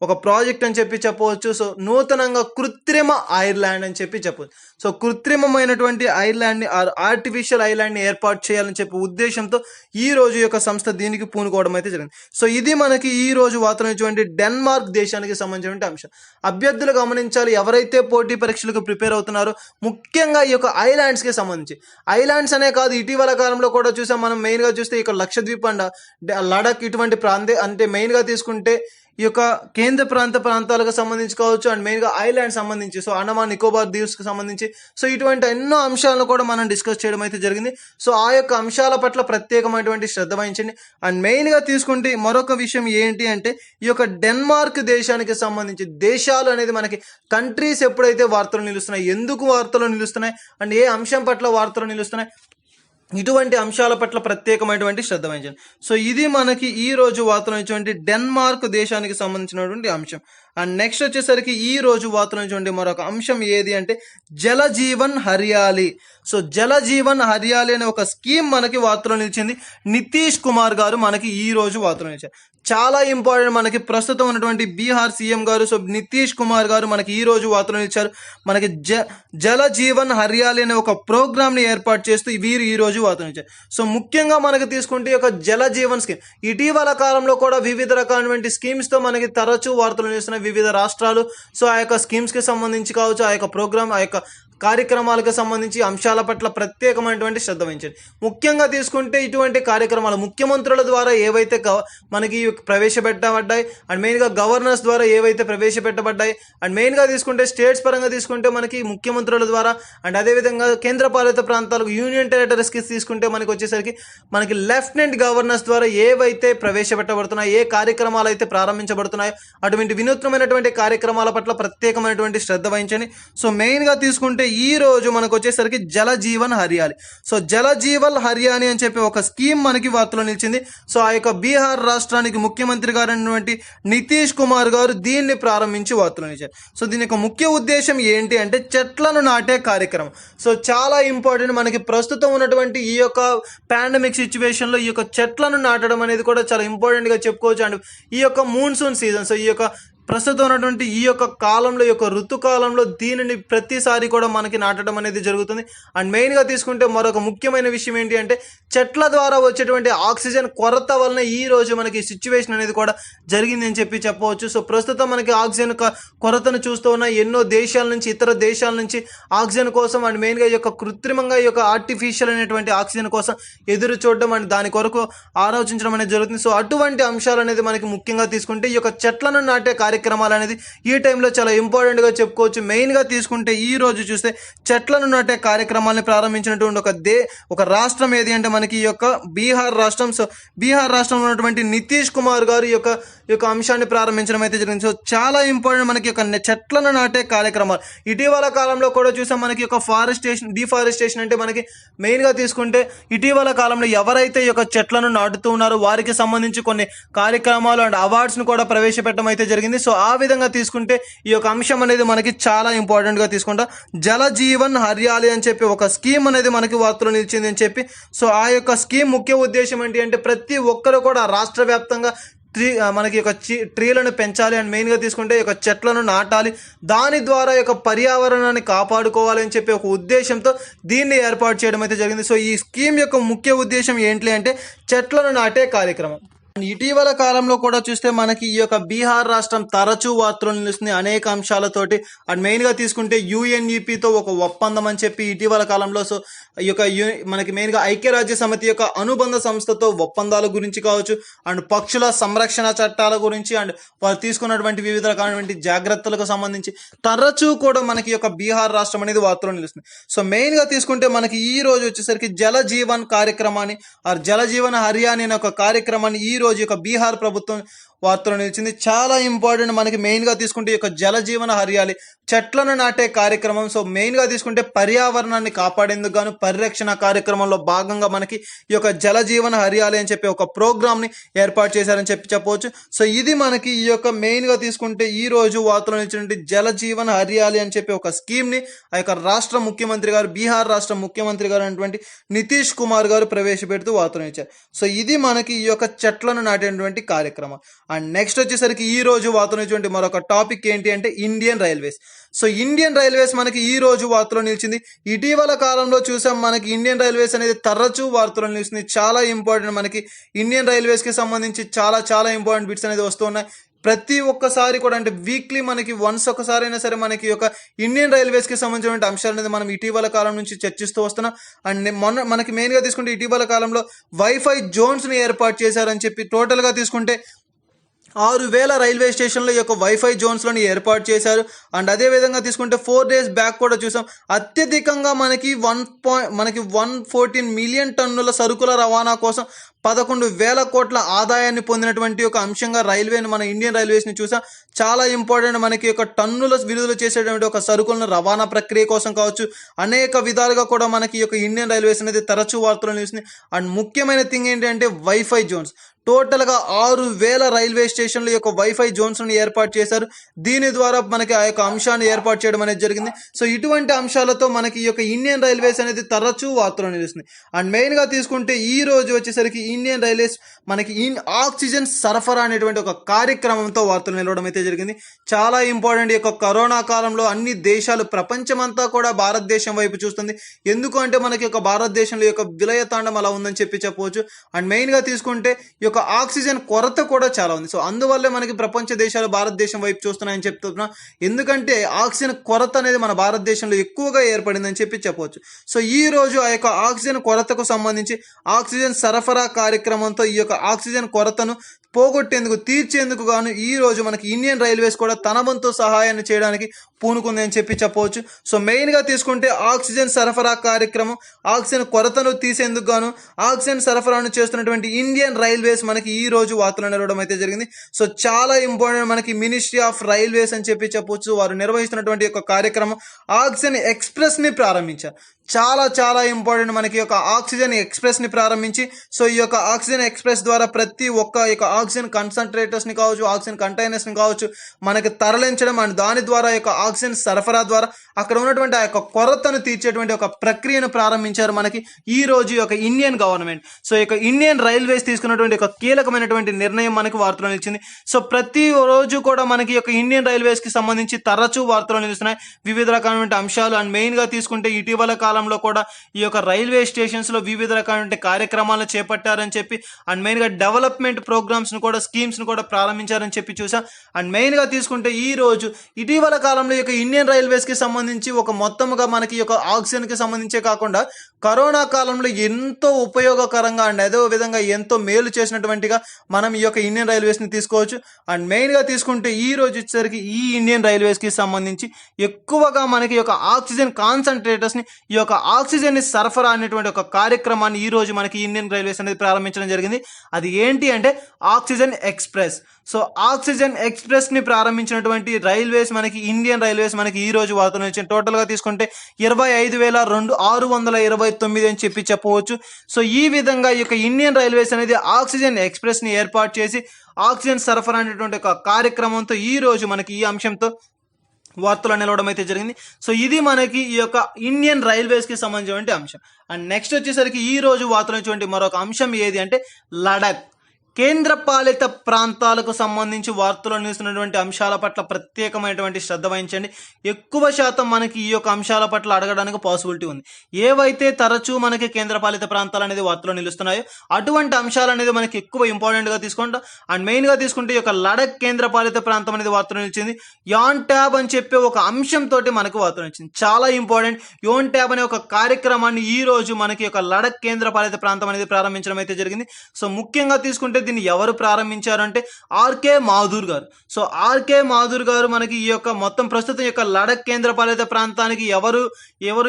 ఒక ప్రాజెక్ట్ అని చెప్పి చెప్పవచ్చు. సో నూతనంగా కృత్రిమ ఐర్లాండ్ అని చెప్పి చెప్పవచ్చు. సో కృత్రిమమైనటువంటి ఐర్లాండ్ ని ఆర్టిఫిషియల్ ఐలాండ్ ని ఏర్పాటు చేయాలని చెప్పి ఉద్దేశంతో ఈ రోజు యొక్క సంస్థ దీనికి పూనుకోవడం అయితే జరిగింది. సో ఇది మనకి ఈ రోజు వార్తలు డెన్మార్క్ దేశానికి సంబంధించినటువంటి అంశం. అభ్యర్థులు గమనించాలి, ఎవరైతే పోటీ పరీక్షలకు ప్రిపేర్ అవుతున్నారో ముఖ్యంగా ఈ యొక్క ఐలాండ్స్ కి సంబంధించి, ఐలాండ్స్ అనే కాదు ఇటీవల కాలంలో కూడా చూసాం మనం. మెయిన్ గా చూస్తే ఇక్కడ లక్షద్వీప్ అండ్ లడక్ ఇటువంటి అంటే మెయిన్ గా తీసుకుంటే ఈ యొక్క కేంద్ర ప్రాంతాలకు సంబంధించి కావచ్చు, అండ్ మెయిన్ గా ఐలాండ్ సంబంధించి, సో అండమాన్ నికోబార్ దీవ్స్ కి సంబంధించి, సో ఇటువంటి ఎన్నో అంశాలను కూడా మనం డిస్కస్ చేయడం అయితే జరిగింది. సో ఆ యొక్క అంశాల పట్ల ప్రత్యేకమైనటువంటి శ్రద్ధ వహించండి. అండ్ మెయిన్ గా తీసుకుంటే మరొక విషయం ఏంటి అంటే ఈ యొక్క డెన్మార్క్ దేశానికి సంబంధించి దేశాలు అనేది మనకి కంట్రీస్ ఎప్పుడైతే వార్తలు నిలుస్తున్నాయి, ఎందుకు వార్తలు నిలుస్తున్నాయి, అండ్ ఏ అంశం పట్ల వార్తలు నిలుస్తున్నాయి, ఇటువంటి అంశాల పట్ల ప్రత్యేకమైనటువంటి శ్రద్ధ వహించండి. సో ఇది మనకి ఈ రోజు వార్తలు డెన్మార్క్ దేశానికి సంబంధించినటువంటి అంశం. అండ్ నెక్స్ట్ వచ్చేసరికి ఈ రోజు వార్తల నుంచి మరొక అంశం ఏది అంటే జల జీవన్ హరియాలి. సో జల జీవన్ హరియాలి అనే ఒక స్కీమ్ మనకి వార్తలో నిలిచింది. నితీష్ కుమార్ గారు మనకి ఈ రోజు వార్తలో నిలిచారు. చాలా ఇంపార్టెంట్ మనకి ప్రస్తుతం ఉన్నటువంటి బీహార్ సీఎం గారు సో నితీష్ కుమార్ గారు మనకి ఈ రోజు వార్తలు ఇచ్చారు. మనకి జల జీవన్ హరియాలి అనే ఒక ప్రోగ్రామ్ ని ఏర్పాటు చేస్తూ వీరు ఈ రోజు వార్తలు ఇచ్చారు. సో ముఖ్యంగా మనకి తీసుకుంటే ఒక జల జీవన్ స్కీమ్ ఇటీవల కాలంలో కూడా వివిధ రకాలైనటువంటి స్కీమ్స్ తో మనకి తరచూ వార్తలు చేస్తున్నాయి వివిధ రాష్ట్రాలు. సో ఆ యొక్క స్కీమ్స్ కి సంబంధించి కావచ్చు, ఆ యొక్క ప్రోగ్రామ్, ఆ యొక్క కార్యక్రమాలకు సంబంధించి అంశాల పట్ల ప్రత్యేకమైనటువంటి శ్రద్ధ వహించండి. ముఖ్యంగా తీసుకుంటే ఇటువంటి కార్యక్రమాలు ముఖ్యమంత్రుల ద్వారా ఏవైతే మనకి ప్రవేశపెట్టబడ్డాయి అండ్ మెయిన్గా గవర్నర్స్ ద్వారా ఏవైతే ప్రవేశపెట్టబడ్డాయి అండ్ మెయిన్గా తీసుకుంటే స్టేట్స్ పరంగా తీసుకుంటే మనకి ముఖ్యమంత్రుల ద్వారా అండ్ అదేవిధంగా కేంద్ర పాలిత ప్రాంతాలకు యూనియన్ టెరిటరీస్కి తీసుకుంటే మనకి వచ్చేసరికి మనకి లెఫ్టినెంట్ గవర్నర్స్ ద్వారా ఏవైతే ప్రవేశపెట్టబడుతున్నాయో, ఏ కార్యక్రమాలు అయితే ప్రారంభించబడుతున్నాయో అటువంటి వినూత్నమైనటువంటి కార్యక్రమాల పట్ల ప్రత్యేకమైనటువంటి శ్రద్ధ వహించండి. సో మెయిన్గా తీసుకుంటే ఈ రోజు మనకు వచ్చేసరికి జల జీవన్ హరియాలి. సో జల జీవన్ హరియాలి అని చెప్పి ఒక స్కీమ్ మనకి వార్తలో నిలిచింది. సో ఆ యొక్క బీహార్ రాష్ట్రానికి ముఖ్యమంత్రి గారు అయినటువంటి నితీష్ కుమార్ గారు దీన్ని ప్రారంభించి వార్తలో నిలిచారు. సో దీని యొక్క ముఖ్య ఉద్దేశం ఏంటి అంటే చెట్లను నాటే కార్యక్రమం. సో చాలా ఇంపార్టెంట్ మనకి ప్రస్తుతం ఉన్నటువంటి ఈ యొక్క పాండమిక్ సిచ్యువేషన్ లో ఈ యొక్క చెట్లను నాటడం అనేది కూడా చాలా ఇంపార్టెంట్ గా చెప్పుకోవచ్చు. అండ్ ఈ యొక్క మూన్సూన్ సీజన్, సో ఈ యొక్క ప్రస్తుతం ఉన్నటువంటి ఈ యొక్క కాలంలో, ఈ యొక్క ఋతుకాలంలో దీనిని ప్రతిసారి కూడా మనకి నాటడం అనేది జరుగుతుంది. అండ్ మెయిన్గా తీసుకుంటే మరొక ముఖ్యమైన విషయం ఏంటి అంటే చెట్ల ద్వారా వచ్చేటువంటి ఆక్సిజన్ కొరత వలన ఈ రోజు మనకి సిచ్యువేషన్ అనేది కూడా జరిగింది అని చెప్పవచ్చు. సో ప్రస్తుతం మనకి ఆక్సిజన్ కొరతను చూస్తూ ఉన్న ఎన్నో దేశాల నుంచి, ఇతర దేశాల నుంచి ఆక్సిజన్ కోసం అండ్ మెయిన్గా ఈ యొక్క కృత్రిమంగా ఈ యొక్క ఆర్టిఫిషియల్ అనేటువంటి ఆక్సిజన్ కోసం ఎదురు చూడడం అండ్ దాని కొరకు ఆలోచించడం అనేది జరుగుతుంది. సో అటువంటి అంశాలు అనేది మనకి ముఖ్యంగా తీసుకుంటే ఈ యొక్క చెట్లను నాటే కార్యక్రమాలు అనేది ఈ టైంలో చాలా ఇంపార్టెంట్ గా చెప్పుకోవచ్చు. మెయిన్ గా తీసుకుంటే ఈ రోజు చూస్తే చెట్లను నాటే కార్యక్రమాలను ప్రారంభించినటువంటి ఒక రాష్ట్రం ఏది అంటే మనకి ఈ యొక్క బీహార్ రాష్ట్రం. సో బీహార్ రాష్ట్రంలో ఉన్నటువంటి నితీష్ కుమార్ గారు ఈ యొక్క అంశాన్ని ప్రారంభించడం అయితే జరిగింది. సో చాలా ఇంపార్టెంట్ మనకి యొక్క చెట్లను నాటే కార్యక్రమాలు ఇటీవల కాలంలో కూడా చూసాం. మనకి ఒక డిఫారెస్టేషన్ అంటే మనకి మెయిన్ గా తీసుకుంటే ఇటీవల కాలంలో ఎవరైతే ఈ యొక్క చెట్లను నాటుతూ ఉన్నారో వారికి సంబంధించి కొన్ని కార్యక్రమాలు అండ్ అవార్డ్స్ ను కూడా ప్రవేశపెట్టడం అయితే జరిగింది. సో ఆ విధంగా తీసుకుంటే ఈ యొక్క అంశం అనేది మనకి చాలా ఇంపార్టెంట్ గా తీసుకుంటా. జల జీవన్ హరియాలి అని చెప్పి ఒక స్కీమ్ అనేది మనకి వార్తలో నిలిచింది అని చెప్పి. సో ఆ యొక్క స్కీమ్ ముఖ్య ఉద్దేశం ఏంటి అంటే ప్రతి ఒక్కరు కూడా రాష్ట్ర వ్యాప్తంగా మనకి ఒక ట్రీలను పెంచాలి అండ్ మెయిన్గా తీసుకుంటే ఒక చెట్లను నాటాలి, దాని ద్వారా యొక్క పర్యావరణాన్ని కాపాడుకోవాలి అని చెప్పి ఒక ఉద్దేశంతో దీన్ని ఏర్పాటు చేయడం అయితే జరిగింది. సో ఈ స్కీమ్ యొక్క ముఖ్య ఉద్దేశం ఏంటి అంటే చెట్లను నాటే కార్యక్రమం. ఇటీవల కాలంలో కూడా చూస్తే మనకి ఈ యొక్క బీహార్ రాష్ట్రం తరచూ వార్తలు నిలుస్తుంది అనేక అంశాలతోటి. అండ్ మెయిన్ గా తీసుకుంటే యుఎన్ఈపితో ఒక ఒప్పందం అని చెప్పి ఇటీవల కాలంలో సో ఈ యొక్క మనకి మెయిన్ గా ఐక్యరాజ్య సమితి యొక్క అనుబంధ సంస్థతో ఒప్పందాల గురించి కావచ్చు అండ్ పక్షుల సంరక్షణ చట్టాల గురించి అండ్ వారు తీసుకున్నటువంటి వివిధ రకాలైనటువంటి జాగ్రత్తలకు సంబంధించి తరచూ కూడా మనకి యొక్క బీహార్ రాష్ట్రం అనేది వార్తలు నిలుస్తుంది. సో మెయిన్ గా తీసుకుంటే మనకి ఈ రోజు వచ్చేసరికి జల జీవన్ కార్యక్రమాన్ని జల జీవన్ హరియాణి అనే ఒక కార్యక్రమాన్ని ఈ రోజు యొక్క బీహార్ ప్రభుత్వం వార్తలు నిలిచింది. చాలా ఇంపార్టెంట్ మనకి మెయిన్ గా తీసుకుంటే ఈ యొక్క జల జీవన హరియాలి చెట్లను నాటే కార్యక్రమం. సో మెయిన్ గా తీసుకుంటే పర్యావరణాన్ని కాపాడేందుకు గాను పరిరక్షణ కార్యక్రమంలో భాగంగా మనకి ఈ యొక్క జల జీవన హరియాలి అని చెప్పి ఒక ప్రోగ్రామ్ ని ఏర్పాటు చేశారని చెప్పవచ్చు. సో ఇది మనకి ఈ యొక్క మెయిన్ గా తీసుకుంటే ఈ రోజు వార్తలు నిలిచినటువంటి జల జీవన హరియాలి అని చెప్పి ఒక స్కీమ్ ని ఆ యొక్క రాష్ట్ర ముఖ్యమంత్రి గారు, బీహార్ రాష్ట్ర ముఖ్యమంత్రి గారు అయినటువంటి నితీష్ కుమార్ గారు ప్రవేశపెడుతూ వార్తలు ఇచ్చారు. సో ఇది మనకి ఈ యొక్క చెట్లను నాటేటువంటి కార్యక్రమం. అండ్ నెక్స్ట్ వచ్చేసరికి ఈ రోజు వార్తలు మరొక టాపిక్ ఏంటి అంటే Indian railways. So Indian railways మనకి ఈ రోజు వార్తలో నిలిచింది. ఇటీవల కాలంలో చూసాం మనకి ఇండియన్ రైల్వేస్ అనేది తరచూ వార్తలో నిలుస్తుంది. చాలా ఇంపార్టెంట్ మనకి ఇండియన్ రైల్వేస్ కి సంబంధించి చాలా ఇంపార్టెంట్ బిట్స్ అనేది వస్తున్నాయి. ప్రతి ఒక్కసారి కూడా అంటే వీక్లీ మనకి వన్స్ ఒకసారి అయినా సరే మనకి ఒక ఇండియన్ రైల్వేస్ కి సంబంధించిన అంశాలు అనేది మనం ఇటీవల కాలం నుంచి చర్చిస్తూ వస్తున్నాం. అండ్ మనకి మెయిన్ గా తీసుకుంటే ఇటీవల కాలంలో వైఫై జోన్స్ ని ఏర్పాటు చేశారని చెప్పి టోటల్ గా తీసుకుంటే 6,000 రైల్వే స్టేషన్లో ఈ యొక్క వైఫై జోన్స్లను ఏర్పాటు చేశారు. అండ్ అదే విధంగా తీసుకుంటే 4 days బ్యాక్ కూడా చూసాం అత్యధికంగా మనకి 114 మిలియన్ టన్నుల సరుకుల రవాణా కోసం 11,000 కోట్ల ఆదాయాన్ని పొందినటువంటి ఒక అంశంగా రైల్వేని మన ఇండియన్ రైల్వేస్ ని చూసాం. చాలా ఇంపార్టెంట్ మనకి ఒక టన్నుల విడుదల చేసేటువంటి ఒక సరుకులను రవాణా ప్రక్రియ కోసం కావచ్చు అనేక విధాలుగా కూడా మనకి ఈ యొక్క ఇండియన్ రైల్వేస్ అనేది తరచూ వార్తలు నిలుస్తుంది. అండ్ ముఖ్యమైన థింగ్ ఏంటంటే వైఫై జోన్స్. టోటల్గా 6,000 రైల్వే స్టేషన్ల యొక్క వైఫై జోన్స్ను ఏర్పాటు చేశారు. దీని ద్వారా మనకి ఆ యొక్క అంశాన్ని ఏర్పాటు చేయడం అనేది జరిగింది. సో ఇటువంటి అంశాలతో మనకి ఈ యొక్క ఇండియన్ రైల్వేస్ అనేది తరచూ వార్తలు నిలుస్తుంది. అండ్ మెయిన్గా తీసుకుంటే ఈ రోజు వచ్చేసరికి ఇండియన్ రైల్వేస్ మనకి ఆక్సిజన్ సరఫరా అనేటువంటి ఒక కార్యక్రమంతో వార్తలు నిలవడం అయితే జరిగింది. చాలా ఇంపార్టెంట్. ఈ యొక్క కరోనా కాలంలో అన్ని దేశాలు, ప్రపంచమంతా కూడా భారతదేశం వైపు చూస్తుంది. ఎందుకు అంటే మనకి యొక్క భారతదేశంలో యొక్క విలయతాండం అలా ఉందని చెప్పవచ్చు. అండ్ మెయిన్గా తీసుకుంటే ఈ యొక్క ఆక్సిజన్ కొరత కూడా చాలా ఉంది. సో అందువల్లే మనకి ప్రపంచ దేశాలు భారతదేశం వైపు చూస్తున్నాయని చెప్తున్నా. ఎందుకంటే ఆక్సిజన్ కొరత అనేది మన భారతదేశంలో ఎక్కువగా ఏర్పడిందని చెప్పవచ్చు. సో ఈ రోజు ఆ యొక్క ఆక్సిజన్ కొరతకు సంబంధించి ఆక్సిజన్ సరఫరా కార్యక్రమంతో ఈ యొక్క ఆక్సిజన్ కొరతను పోగొట్టేందుకు, తీర్చేందుకు గాను ఈ రోజు మనకి ఇండియన్ రైల్వేస్ కూడా తన వంతు సహాయాన్ని చేయడానికి పూనుకుంది అని చెప్పవచ్చు. సో మెయిన్గా తీసుకుంటే ఆక్సిజన్ సరఫరా కార్యక్రమం, ఆక్సిజన్ కొరతను తీసేందుకు గాను ఆక్సిజన్ సరఫరాను చేస్తున్నటువంటి ఇండియన్ రైల్వేస్ మనకి ఈ రోజు వార్తలు నిలవడం అయితే జరిగింది. సో చాలా ఇంపార్టెంట్. మనకి మినిస్ట్రీ ఆఫ్ రైల్వేస్ అని చెప్పవచ్చు. వారు నిర్వహిస్తున్నటువంటి యొక్క కార్యక్రమం ఆక్సిజన్ ఎక్స్ప్రెస్ ని ప్రారంభించారు. చాలా చాలా ఇంపార్టెంట్. మనకి యొక్క ఆక్సిజన్ ఎక్స్ప్రెస్ ని ప్రారంభించి, సో ఈ యొక్క ఆక్సిజన్ ఎక్స్ప్రెస్ ద్వారా ప్రతి ఒక్క యొక్క ఆక్సిజన్ కన్సన్ట్రేటర్స్ ని కావచ్చు, ఆక్సిజన్ కంటైనర్స్ ని కావచ్చు మనకి తరలించడం, అండ్ దాని ద్వారా యొక్క ఆక్సిజన్ సరఫరా ద్వారా అక్కడ ఉన్నటువంటి ఆ యొక్క కొరతను తీర్చేటువంటి ఒక ప్రక్రియను ప్రారంభించారు మనకి ఈ రోజు యొక్క ఇండియన్ గవర్నమెంట్. సో ఈ యొక్క ఇండియన్ రైల్వేస్ తీసుకున్నటువంటి ఒక కీలకమైనటువంటి నిర్ణయం మనకి వార్తలో నిలిచింది. సో ప్రతి రోజు కూడా మనకి యొక్క ఇండియన్ రైల్వేస్ కి సంబంధించి తరచూ వార్తలు నిలుస్తున్నాయి వివిధ రకాలైన అంశాలు. అండ్ మెయిన్ గా తీసుకుంటే ఇటీవల కాలంలో కూడా ఈ యొక్క రైల్వే స్టేషన్స్ లో వివిధ రకాలైన కార్యక్రమాలను చేపట్టారని చెప్పి, అండ్ మెయిన్ గా డెవలప్మెంట్ ప్రోగ్రామ్స్ ను కూడా, స్కీమ్స్ ను కూడా ప్రారంభించారని చెప్పి చూసాం. అండ్ మెయిన్ గా తీసుకుంటే ఈ రోజు ఇటీవల కాలంలో ఈ యొక్క ఇండియన్ రైల్వేస్ కి సంబంధించి ఒక మొత్తముగా మనకి ఈ యొక్క ఆక్సిజన్ కి సంబంధించే కాకుండా కరోనా కాలంలో ఎంతో ఉపయోగకరంగా అండ్ అదే విధంగా ఎంతో మేలు చేసినటువంటిగా మనం ఈ యొక్క ఇండియన్ రైల్వేస్ ని తీసుకోవచ్చు. అండ్ మెయిన్ గా తీసుకుంటే ఈ రోజు వచ్చేసరికి ఈ ఇండియన్ రైల్వేస్ కి సంబంధించి ఎక్కువగా మనకి ఈ యొక్క ఆక్సిజన్ కాన్సన్ట్రేటర్స్ ని, ఈ యొక్క ఆక్సిజన్ ని సరఫరా అనేటువంటి ఒక కార్యక్రమాన్ని ఈ రోజు మనకి ఇండియన్ రైల్వేస్ అనేది ప్రారంభించడం జరిగింది. అది ఏంటి అంటే oxygen express. So oxygen express ని ప్రారంభించినటువంటి రైల్వేస్ మనకి ఇండియన్ రైల్వేస్ మనకి ఈ రోజు వార్తలు వచ్చింది. టోటల్ గా తీసుకుంటే 25,629 అని చెప్పవచ్చు. సో ఈ విధంగా ఈ యొక్క ఇండియన్ రైల్వేస్ అనేది ఆక్సిజన్ ఎక్స్ప్రెస్ ని ఏర్పాటు చేసి ఆక్సిజన్ సరఫరా అనేటువంటి ఒక కార్యక్రమంతో ఈ రోజు మనకి ఈ అంశంతో వార్తలు నిలవడం అయితే జరిగింది. సో ఇది మనకి ఈ యొక్క ఇండియన్ రైల్వేస్ కి సంబంధించినటువంటి అంశం. అండ్ నెక్స్ట్ వచ్చేసరికి ఈ రోజు వార్తలు వచ్చినటువంటి మరొక అంశం ఏది అంటే లడాక్. కేంద్ర పాలిత ప్రాంతాలకు సంబంధించి వార్తలు నిలుస్తున్నటువంటి అంశాల పట్ల ప్రత్యేకమైనటువంటి శ్రద్ధ వహించండి. ఎక్కువ శాతం మనకి ఈ యొక్క అంశాల పట్ల అడగడానికి పాసిబిలిటీ ఉంది. ఏవైతే తరచూ మనకి కేంద్ర పాలిత ప్రాంతాలు అనేది వార్తలు నిలుస్తున్నాయో అటువంటి అంశాలు అనేది మనకి ఎక్కువ ఇంపార్టెంట్ గా తీసుకుంటాం. అండ్ మెయిన్ గా తీసుకుంటే ఈ యొక్క లడక్ కేంద్ర పాలిత ప్రాంతం అనేది వార్తలు నిలిచింది. యాన్ ట్యాబ్ అని చెప్పే ఒక అంశం తోటి మనకు వార్తలు నిలిచింది. చాలా ఇంపార్టెంట్. యాన్ ట్యాబ్ అనే ఒక కార్యక్రమాన్ని ఈ రోజు మనకి యొక్క లడక్ కేంద్ర పాలిత ప్రాంతం అనేది ప్రారంభించడం అయితే జరిగింది. సో ముఖ్యంగా తీసుకుంటే దీన్ని ఎవరు ప్రారంభించారంటే ఆర్కే మాథూర్ గారు. సో ఆర్కే మాథూర్ గారు మనకి ఈ యొక్క మొత్తం ప్రస్తుతం యొక్క లడక్ కేంద్ర పాలిత ప్రాంతానికి ఎవరు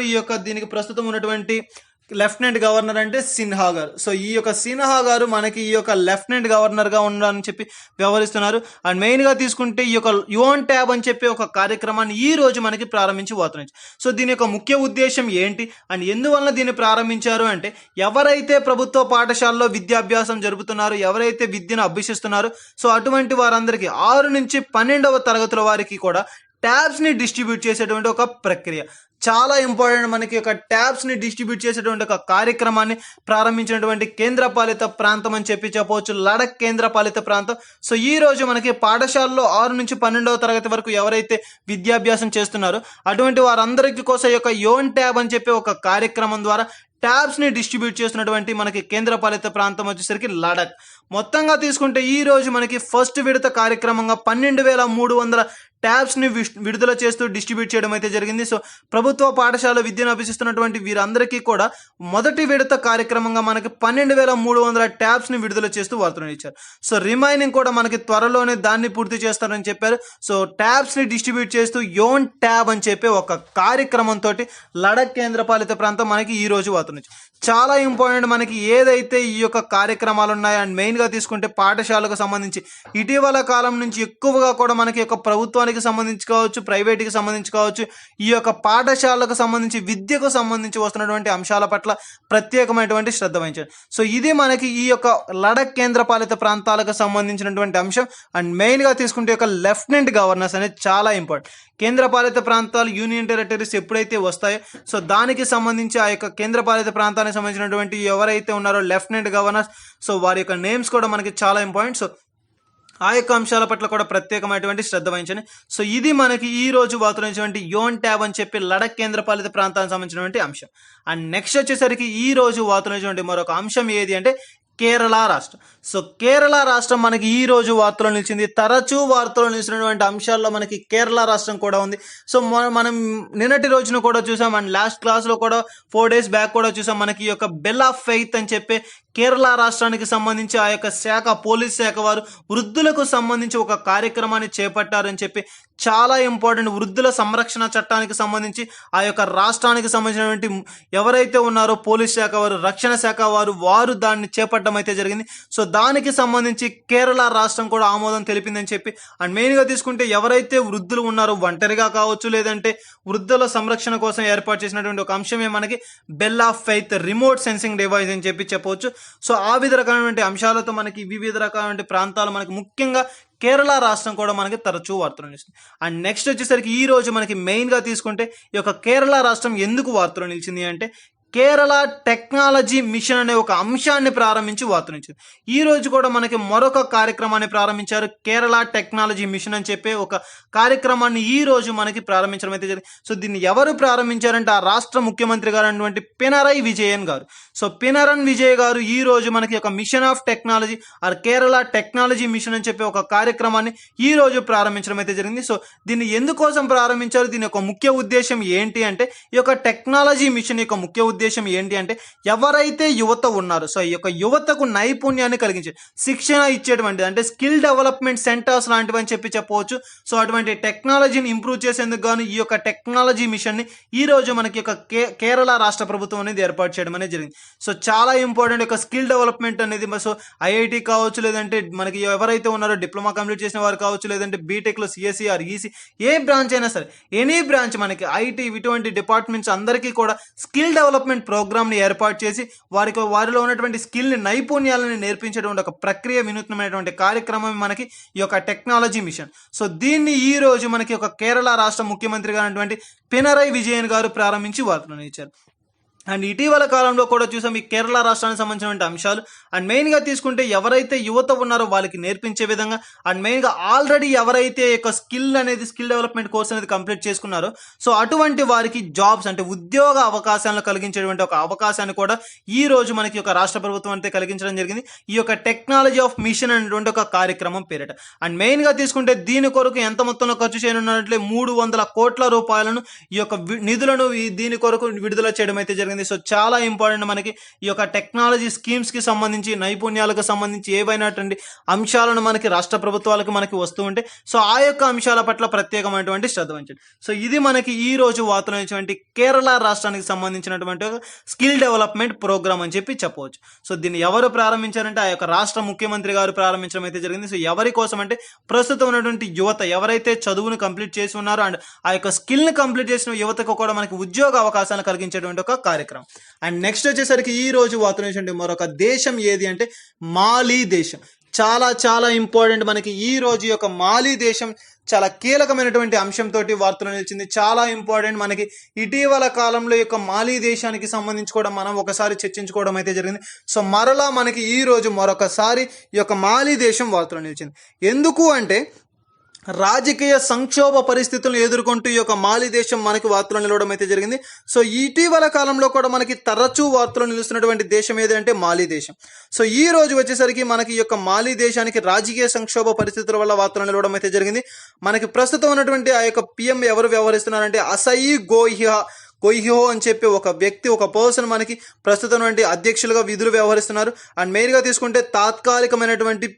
ఈ యొక్క దీనికి ప్రస్తుతం ఉన్నటువంటి లెఫ్టినెంట్ గవర్నర్ అంటే సిన్హా గారు. సో ఈ యొక్క సిన్హా గారు మనకి ఈ యొక్క లెఫ్టినెంట్ గవర్నర్ గా ఉండాలని చెప్పి వ్యవహరిస్తున్నారు. అండ్ మెయిన్ గా తీసుకుంటే ఈ యొక్క యువన్ ట్యాబ్ అని చెప్పి ఒక కార్యక్రమాన్ని ఈ రోజు మనకి ప్రారంభించి పోతున్నారు. సో దీని యొక్క ముఖ్య ఉద్దేశం ఏంటి అండ్ ఎందువల్ల దీన్ని ప్రారంభించారు అంటే ఎవరైతే ప్రభుత్వ పాఠశాలలో విద్యాభ్యాసం జరుపుతున్నారో, ఎవరైతే విద్యను అభ్యసిస్తున్నారో, సో అటువంటి వారందరికీ 6 నుంచి 12వ తరగతుల వారికి కూడా ట్యాబ్స్ ని డిస్ట్రిబ్యూట్ చేసేటువంటి ఒక ప్రక్రియ. చాలా ఇంపార్టెంట్. మనకి ఒక ట్యాబ్స్ ని డిస్ట్రిబ్యూట్ చేసేటువంటి ఒక కార్యక్రమాన్ని ప్రారంభించినటువంటి కేంద్ర పాలిత ప్రాంతం అని చెప్పవచ్చు లడక్ కేంద్ర పాలిత ప్రాంతం. సో ఈ రోజు మనకి పాఠశాలలో 6 నుంచి 12వ తరగతి వరకు ఎవరైతే విద్యాభ్యాసం చేస్తున్నారో అటువంటి వారందరికీ కోసం ఈ యొక్క యోన్ ట్యాబ్ అని చెప్పి ఒక కార్యక్రమం ద్వారా ట్యాబ్స్ ని డిస్ట్రిబ్యూట్ చేస్తున్నటువంటి మనకి కేంద్ర పాలిత ప్రాంతం వచ్చేసరికి లడక్. మొత్తంగా తీసుకుంటే ఈ రోజు మనకి ఫస్ట్ విడత కార్యక్రమంగా 12,300 ట్యాబ్స్ ని విడుదల చేస్తూ డిస్ట్రిబ్యూట్ చేయడం అయితే జరిగింది. సో ప్రభుత్వ పాఠశాల విద్యను అభ్యసిస్తున్నటువంటి వీరందరికీ కూడా మొదటి విడత కార్యక్రమంగా మనకి 12,300 ట్యాబ్స్ ని విడుదల చేస్తూ వార్తలు ఇచ్చారు. సో రిమైనింగ్ కూడా మనకి త్వరలోనే దాన్ని పూర్తి చేస్తారని చెప్పారు. సో ట్యాబ్స్ ని డిస్ట్రిబ్యూట్ చేస్తూ యోన్ ట్యాబ్ అని చెప్పి ఒక కార్యక్రమంతో లడక్ కేంద్ర పాలిత ప్రాంతం మనకి ఈ రోజు వార్తలు చాలా ఇంపార్టెంట్. మనకి ఏదైతే ఈ యొక్క కార్యక్రమాలు ఉన్నాయో అండ్ మెయిన్ గా మెయిన్గా తీసుకుంటే పాఠశాలకు సంబంధించి ఇటీవల కాలం నుంచి ఎక్కువగా కూడా మనకి యొక్క ప్రభుత్వానికి సంబంధించి కావచ్చు, ప్రైవేట్కి సంబంధించి కావచ్చు, ఈ యొక్క పాఠశాలకు సంబంధించి విద్యకు సంబంధించి వస్తున్నటువంటి అంశాల పట్ల ప్రత్యేకమైనటువంటి శ్రద్ధ వహించారు. సో ఇది మనకి ఈ యొక్క లడక్ కేంద్రపాలిత ప్రాంతాలకు సంబంధించినటువంటి అంశం. అండ్ మెయిన్గా తీసుకుంటే యొక్క లెఫ్టినెంట్ గవర్నర్స్ అనేది చాలా ఇంపార్టెంట్. కేంద్రపాలిత ప్రాంతాలు యూనియన్ టెరిటరీస్ ఎప్పుడైతే వస్తాయో సో దానికి సంబంధించి ఆ యొక్క కేంద్రపాలిత ప్రాంతానికి సంబంధించినటువంటి ఎవరైతే ఉన్నారో లెఫ్టినెంట్ గవర్నర్స్, సో వారి యొక్క నేమ్స్ కూడా మనకి చాలా ఇంపార్టెంట్. సో ఆ యొక్క అంశాల పట్ల కూడా ప్రత్యేకమైనటువంటి శ్రద్ధ వహించండి. సో ఇది మనకి ఈ రోజు వార్తలు యోన్ ట్యాబ్ అని చెప్పి లడక్ కేంద్రపాలిత ప్రాంతానికి సంబంధించినటువంటి అంశం. అండ్ నెక్స్ట్ వచ్చేసరికి ఈ రోజు వార్తలు మరొక అంశం ఏది అంటే కేరళ రాష్ట్రం. సో కేరళ రాష్ట్రం మనకి ఈ రోజు వార్తలో నిలిచింది. తరచూ వార్తలో నిలిచినటువంటి అంశాల్లో మనకి కేరళ రాష్ట్రం కూడా ఉంది. సో మనం నిన్నటి రోజున కూడా చూసాం అండ్ లాస్ట్ క్లాస్లో కూడా 4 days బ్యాక్ కూడా చూసాం. మనకి ఈ యొక్క బెల్ ఆఫ్ ఫెయిత్ అని చెప్పి కేరళ రాష్ట్రానికి సంబంధించి ఆ యొక్క శాఖ, పోలీస్ శాఖ వారు వృద్ధులకు సంబంధించి ఒక కార్యక్రమాన్ని చేపట్టారని చెప్పి చాలా ఇంపార్టెంట్. వృద్ధుల సంరక్షణ చట్టానికి సంబంధించి ఆ యొక్క రాష్ట్రానికి సంబంధించినటువంటి ఎవరైతే ఉన్నారో పోలీస్ శాఖ వారు, రక్షణ శాఖ వారు దాన్ని చేపట్టడం అయితే జరిగింది. సో దానికి సంబంధించి కేరళ రాష్ట్రం కూడా ఆమోదం తెలిపిందని చెప్పి అండ్ మెయిన్గా తీసుకుంటే ఎవరైతే వృద్ధులు ఉన్నారో ఒంటరిగా కావచ్చు లేదంటే వృద్ధుల సంరక్షణ కోసం ఏర్పాటు చేసినటువంటి ఒక అంశమే మనకి bell of faith remote sensing device అని చెప్పి చెప్పవచ్చు. సో ఆ వివిధ రకమైనటువంటి అంశాలతో మనకి వివిధ రకమైన ప్రాంతాలు మనకి ముఖ్యంగా కేరళ రాష్ట్రం కూడా మనకి తరచూ వార్తలు నిలిచింది. అండ్ నెక్స్ట్ వచ్చేసరికి ఈ రోజు మనకి మెయిన్గా తీసుకుంటే ఈ యొక్క కేరళ రాష్ట్రం ఎందుకు వార్తలు నిలిచింది అంటే కేరళ టెక్నాలజీ మిషన్ అనే ఒక అంశాన్ని ప్రారంభించి వార్తలు నిలిచింది. ఈ రోజు కూడా మనకి మరొక కార్యక్రమాన్ని ప్రారంభించారు. కేరళ టెక్నాలజీ మిషన్ అని చెప్పి ఒక కార్యక్రమాన్ని ఈ రోజు మనకి ప్రారంభించడం అయితే జరిగింది. సో దీన్ని ఎవరు ప్రారంభించారంటే ఆ రాష్ట్ర ముఖ్యమంత్రి గారు అటువంటి పినరయ్ విజయన్ గారు. సో పినరన్ విజయ్ గారు ఈ రోజు మనకి ఒక mission of technology or Kerala technology mission అని చెప్పి ఒక కార్యక్రమాన్ని ఈ రోజు ప్రారంభించడం అయితే జరిగింది. సో దీన్ని ఎందుకోసం ప్రారంభించారు, దీని యొక్క ముఖ్య ఉద్దేశం ఏంటి అంటే ఈ యొక్క టెక్నాలజీ మిషన్ యొక్క ముఖ్య ఉద్దేశం ఏంటి అంటే ఎవరైతే యువత ఉన్నారో సో ఈ యొక్క యువతకు నైపుణ్యాన్ని కలిగించే శిక్షణ ఇచ్చేటువంటి అంటే స్కిల్ డెవలప్మెంట్ సెంటర్స్ లాంటివి అని చెప్పి చెప్పవచ్చు. సో అటువంటి టెక్నాలజీని ఇంప్రూవ్ చేసేందుకు గాను ఈ యొక్క టెక్నాలజీ మిషన్ని ఈ రోజు మనకి యొక్క కేరళ రాష్ట్ర ప్రభుత్వం అనేది ఏర్పాటు చేయడం అనేది జరిగింది. సో చాలా ఇంపార్టెంట్ యొక్క స్కిల్ డెవలప్మెంట్ అనేది. సో ఐఐటి కావచ్చు లేదంటే మనకి ఎవరైతే ఉన్నారో డిప్లొమా కంప్లీట్ చేసిన వారు కావచ్చు లేదంటే బీటెక్లో సిఎస్సి ఆర్ ఈసీ ఏ బ్రాంచ్ అయినా సరే ఎనీ బ్రాంచ్ మనకి ఐటీ ఇటువంటి డిపార్ట్మెంట్స్ అందరికీ కూడా స్కిల్ డెవలప్మెంట్ ప్రోగ్రామ్ని ఏర్పాటు చేసి వారిలో ఉన్నటువంటి స్కిల్ని, నైపుణ్యాలను నేర్పించేటువంటి ఒక ప్రక్రియ, వినూత్నమైనటువంటి కార్యక్రమం మనకి ఈ యొక్క టెక్నాలజీ మిషన్. సో దీన్ని ఈ రోజు మనకి ఒక కేరళ రాష్ట్ర ముఖ్యమంత్రిగా అయినటువంటి పినరయ్ విజయన్ గారు ప్రారంభించి వార్తలను ఇచ్చారు. అండ్ ఇటీవల కాలంలో కూడా చూసాం ఈ కేరళ రాష్ట్రానికి సంబంధించినటువంటి అంశాలు. అండ్ మెయిన్గా తీసుకుంటే ఎవరైతే యువత ఉన్నారో వాళ్ళకి నేర్పించే విధంగా అండ్ మెయిన్గా ఆల్రెడీ ఎవరైతే యొక్క స్కిల్ డెవలప్మెంట్ కోర్స్ అనేది కంప్లీట్ చేసుకున్నారో సో అటువంటి వారికి జాబ్స్ అంటే ఉద్యోగ అవకాశాలను కలిగించేటువంటి ఒక అవకాశాన్ని కూడా ఈ రోజు మనకి ఒక రాష్ట్ర ప్రభుత్వం అయితే కలిగించడం జరిగింది. ఈ యొక్క టెక్నాలజీ ఆఫ్ మిషన్ అనేటువంటి ఒక కార్యక్రమం పేరిట. అండ్ మెయిన్గా తీసుకుంటే దీని కొరకు ఎంత మొత్తంలో ఖర్చు చేయనున్నట్లే 300 కోట్ల రూపాయలను ఈ యొక్క నిధులను దీని కొరకు విడుదల చేయడం అయితే జరిగింది. సో చాలా ఇంపార్టెంట్ మనకి ఈ యొక్క టెక్నాలజీ స్కీమ్స్ కి సంబంధించి, నైపుణ్యాలకు సంబంధించి ఏవైనటువంటి అంశాలను మనకి రాష్ట్ర ప్రభుత్వాలకు మనకి వస్తూ ఉంటే సో ఆ యొక్క అంశాల పట్ల ప్రత్యేకమైనటువంటి శ్రద్ధ వహించండి. సో ఇది మనకి ఈ రోజు వార్తలు కేరళ రాష్ట్రానికి సంబంధించినటువంటి స్కిల్ డెవలప్మెంట్ ప్రోగ్రామ్ అని చెప్పి చెప్పవచ్చు. సో దీన్ని ఎవరు ప్రారంభించారంటే ఆ యొక్క రాష్ట్ర ముఖ్యమంత్రి గారు ప్రారంభించడం అయితే జరిగింది. సో ఎవరి కోసం అంటే ప్రస్తుతం ఉన్నటువంటి యువత ఎవరైతే చదువును కంప్లీట్ చేసి ఉన్నారో అండ్ ఆ యొక్క స్కిల్ ని కంప్లీట్ చేసిన యువతకు కూడా మనకి ఉద్యోగ అవకాశాలను కలిగించేటువంటి ఒక కార్యక్రమం. అండ్ నెక్స్ట్ వచ్చేసరికి ఈ రోజు వార్తలు మరొక దేశం ఏది అంటే మాలి దేశం. చాలా చాలా ఇంపార్టెంట్ మనకి ఈ రోజు యొక్క మాలి దేశం చాలా కీలకమైనటువంటి అంశంతో వార్తలు నిలిచింది. చాలా ఇంపార్టెంట్ మనకి ఇటీవల కాలంలో యొక్క మాలి దేశానికి సంబంధించి కూడా మనం ఒకసారి చర్చించుకోవడం అయితే జరిగింది. సో మరలా మనకి ఈ రోజు మరొకసారి ఈ యొక్క మాలి దేశం వార్తలు నిలిచింది. ఎందుకు అంటే రాజకీయ సంక్షోభ పరిస్థితులను ఎదుర్కొంటూ ఈ యొక్క మాలి దేశం మనకి వార్తలు నిలవడం అయితే జరిగింది. సో ఇటీవల కాలంలో కూడా మనకి తరచూ వార్తలు నిలుస్తున్నటువంటి దేశం ఏదంటే మాలి దేశం. సో ఈ రోజు వచ్చేసరికి మనకి ఈ యొక్క మాలి దేశానికి రాజకీయ సంక్షోభ పరిస్థితుల వల్ల వార్తలు నిలవడం అయితే జరిగింది. మనకి ప్రస్తుతం ఉన్నటువంటి ఆ యొక్క పిఎం ఎవరు వ్యవహరిస్తున్నారంటే అసయి గోయిహో అని చెప్పి ఒక వ్యక్తి, ఒక పర్సన్ మనకి ప్రస్తుతం అధ్యక్షులుగా విధులు వ్యవహరిస్తున్నారు. అండ్ మెయిన్గా తీసుకుంటే తాత్కాలికమైనటువంటి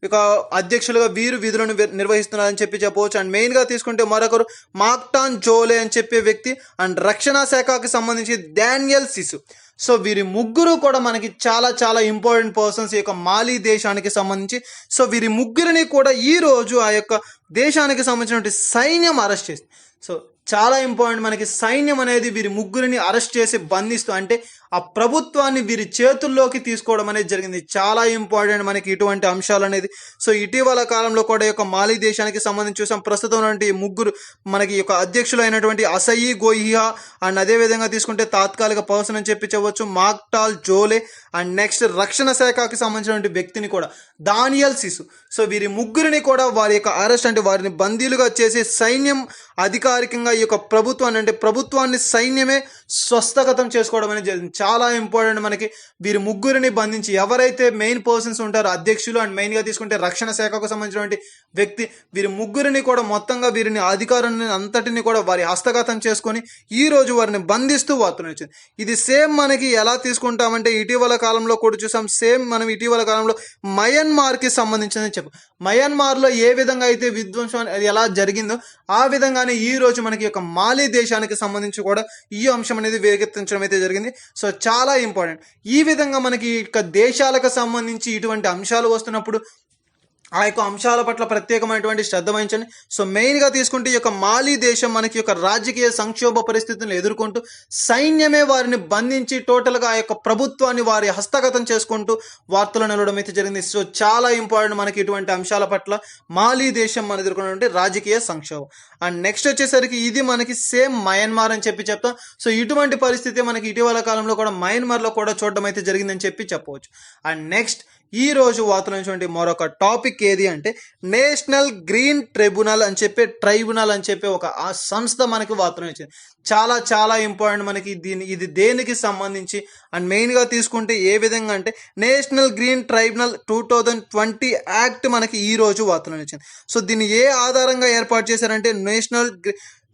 ఇక అధ్యక్షులుగా వీరు విధులను నిర్వహిస్తున్నారని చెప్పి చెప్పవచ్చు. అండ్ మెయిన్గా తీసుకుంటే మరొకరు మాక్టాన్ జోలే అని చెప్పే వ్యక్తి, అండ్ రక్షణ శాఖకి సంబంధించి డానియల్ సిసు. సో వీరి ముగ్గురు కూడా మనకి చాలా చాలా ఇంపార్టెంట్ పర్సన్స్ ఈ యొక్క మాలి దేశానికి సంబంధించి. సో వీరి ముగ్గురిని కూడా ఈ రోజు ఆ యొక్క దేశానికి సంబంధించినటువంటి సైన్యం అరెస్ట్ చేసింది. సో చాలా ఇంపార్టెంట్, మనకి సైన్యం అనేది వీరి ముగ్గురిని అరెస్ట్ చేసి బంధిస్తూ, అంటే ఆ ప్రభుత్వాన్ని వీరి చేతుల్లోకి తీసుకోవడం అనేది జరిగింది. చాలా ఇంపార్టెంట్ మనకి ఇటువంటి అంశాలు అనేది. సో ఇటీవల కాలంలో కూడా ఈ యొక్క మాలి దేశానికి సంబంధించి చూసాం. ప్రస్తుతం ఉన్నటువంటి ముగ్గురు మనకి ఈ యొక్క అధ్యక్షులు అయినటువంటి అసయి గోయిహా, అండ్ అదేవిధంగా తీసుకుంటే తాత్కాలిక పర్సన్ అని చెప్పి చెప్పవచ్చు మాక్టాల్ జోలే, అండ్ నెక్స్ట్ రక్షణ శాఖకి సంబంధించినటువంటి వ్యక్తిని కూడా డానియల్ సిసు. సో వీరి ముగ్గురిని కూడా వారి యొక్క అరెస్ట్, అంటే వారిని బందీలుగా చేసి సైన్యం అధికారికంగా ఈ యొక్క ప్రభుత్వాన్ని, అంటే ప్రభుత్వాన్ని సైన్యమే స్వస్థగతం చేసుకోవడం అనేది జరిగింది. చాలా ఇంపార్టెంట్ మనకి వీరి ముగ్గురిని బంధించి ఎవరైతే మెయిన్ పర్సన్స్ ఉంటారో అధ్యక్షులు, అండ్ మెయిన్గా తీసుకుంటే రక్షణ శాఖకు సంబంధించినటువంటి వ్యక్తి, వీరి ముగ్గురిని కూడా మొత్తంగా వీరిని అధికారాన్ని అంతటిని కూడా వారి హస్తగతం చేసుకొని ఈ రోజు వారిని బంధిస్తూ వార్తలు వచ్చింది. ఇది సేమ్ మనకి ఎలా తీసుకుంటామంటే ఇటీవల కాలంలో కూడా చూసాం. సేమ్ మనం ఇటీవల కాలంలో మయన్మార్కి సంబంధించిందని చెప్పు. మయన్మార్లో ఏ విధంగా అయితే విధ్వంసం ఎలా జరిగిందో ఆ విధంగానే ఈ రోజు మనకి యొక్క మాలి దేశానికి సంబంధించి కూడా ఈ అంశం అనేది వేగెత్తించడం అయితే జరిగింది. సో చాలా ఇంపార్టెంట్. ఈ విధంగా మనకి ఇక దేశాలకు సంబంధించి ఇటువంటి అంశాలు వస్తున్నప్పుడు ఆ యొక్క అంశాల పట్ల ప్రత్యేకమైనటువంటి శ్రద్ధ వహించండి. సో మెయిన్గా తీసుకుంటే ఈ యొక్క మాలి దేశం మనకి యొక్క రాజకీయ సంక్షోభ పరిస్థితులను ఎదుర్కొంటూ సైన్యమే వారిని బంధించి టోటల్గా ఆ యొక్క ప్రభుత్వాన్ని వారి హస్తగతం చేసుకుంటూ వార్తలు నిలవడం అయితే జరిగింది. సో చాలా ఇంపార్టెంట్ మనకి ఇటువంటి అంశాల పట్ల మాలి దేశం మన ఎదుర్కొన్నటువంటి రాజకీయ సంక్షోభం. అండ్ నెక్స్ట్ వచ్చేసరికి ఇది మనకి సేమ్ మయన్మార్ అని చెప్పి చెప్తాం. సో ఇటువంటి పరిస్థితి మనకి ఇటీవల కాలంలో కూడా మయన్మార్లో కూడా చూడడం అయితే జరిగిందని చెప్పి చెప్పవచ్చు. అండ్ నెక్స్ట్ ఈ రోజు వార్తలు మరొక టాపిక్ ఏది అంటే నేషనల్ గ్రీన్ ట్రిబ్యునల్ అని చెప్పి ఒక ఆ సంస్థ మనకి వార్తలు ఇచ్చింది. చాలా చాలా ఇంపార్టెంట్ మనకి ఇది దేనికి సంబంధించి, అండ్ మెయిన్గా తీసుకుంటే ఏ విధంగా అంటే నేషనల్ గ్రీన్ ట్రైబ్యునల్ 2020 యాక్ట్ మనకి ఈ రోజు వార్తలు ఇచ్చింది. సో దీన్ని ఏ ఆధారంగా ఏర్పాటు చేశారంటే నేషనల్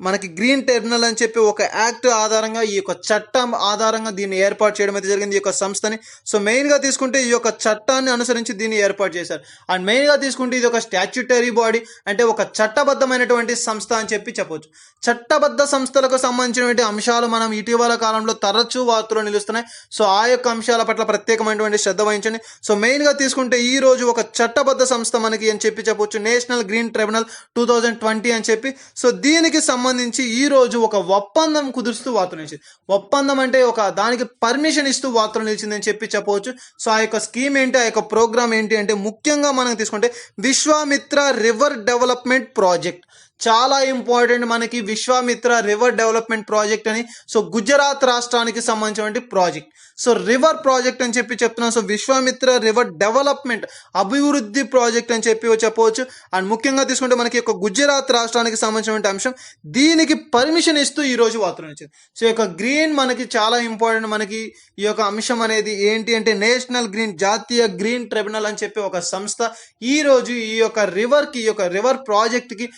మనకి గ్రీన్ ట్రిబ్యునల్ అని చెప్పి ఒక యాక్ట్ ఆధారంగా, ఈ యొక్క చట్టం ఆధారంగా దీన్ని ఏర్పాటు చేయడం అయితే జరిగింది ఈ యొక్క సంస్థని. సో మెయిన్గా తీసుకుంటే ఈ యొక్క చట్టాన్ని అనుసరించి దీన్ని ఏర్పాటు చేశారు. అండ్ మెయిన్గా తీసుకుంటే ఇది ఒక స్టాచ్యుటరీ బాడీ, అంటే ఒక చట్టబద్ధమైనటువంటి సంస్థ అని చెప్పి చెప్పవచ్చు. చట్టబద్ధ సంస్థలకు సంబంధించినటువంటి అంశాలు మనం ఇటీవల కాలంలో తరచూ వార్తలు నిలుస్తున్నాయి. సో ఆ యొక్క అంశాల పట్ల ప్రత్యేకమైనటువంటి శ్రద్ధ వహించండి. సో మెయిన్గా తీసుకుంటే ఈ రోజు ఒక చట్టబద్ధ సంస్థ మనకి అని చెప్పి చెప్పవచ్చు నేషనల్ గ్రీన్ ట్రిబ్యునల్ 2020 అని చెప్పి. సో దీనికి సంబంధించి ఈ రోజు ఒక ఒప్పందం కుదురుస్తూ వార్తలు నిలిచింది. ఒప్పందం అంటే ఒక దానికి పర్మిషన్ ఇస్తూ వార్తలు నిలిచింది అని చెప్పి చెప్పవచ్చు. సో ఆ యొక్క స్కీమ్ ఏంటి, ఆ యొక్క ప్రోగ్రామ్ ఏంటి అంటే ముఖ్యంగా మనం తీసుకుంటే విశ్వామిత్ర రివర్ డెవలప్మెంట్ ప్రాజెక్ట్. చాలా ఇంపార్టెంట్ మనకి విశ్వామిత్ర రివర్ డెవలప్మెంట్ ప్రాజెక్ట్ అని. సో గుజరాత్ రాష్ట్రానికి సంబంధించినటువంటి ప్రాజెక్ట్. సో రివర్ ప్రాజెక్ట్ అని చెప్పి చెప్తున్నాం. సో విశ్వామిత్ర రివర్ డెవలప్మెంట్ అభివృద్ధి ప్రాజెక్ట్ అని చెప్పి చెప్పవచ్చు. అండ్ ముఖ్యంగా తీసుకుంటే మనకి ఒక గుజరాత్ రాష్ట్రానికి సంబంధించినటువంటి అంశం. దీనికి పర్మిషన్ ఇస్తూ ఈ రోజు వార్తలు వచ్చింది. సో ఈ యొక్క గ్రీన్ మనకి చాలా ఇంపార్టెంట్. మనకి ఈ యొక్క అంశం అనేది ఏంటి అంటే నేషనల్ గ్రీన్ జాతీయ గ్రీన్ ట్రిబ్యునల్ అని చెప్పి ఒక సంస్థ ఈ రోజు ఈ యొక్క రివర్ ప్రాజెక్ట్కి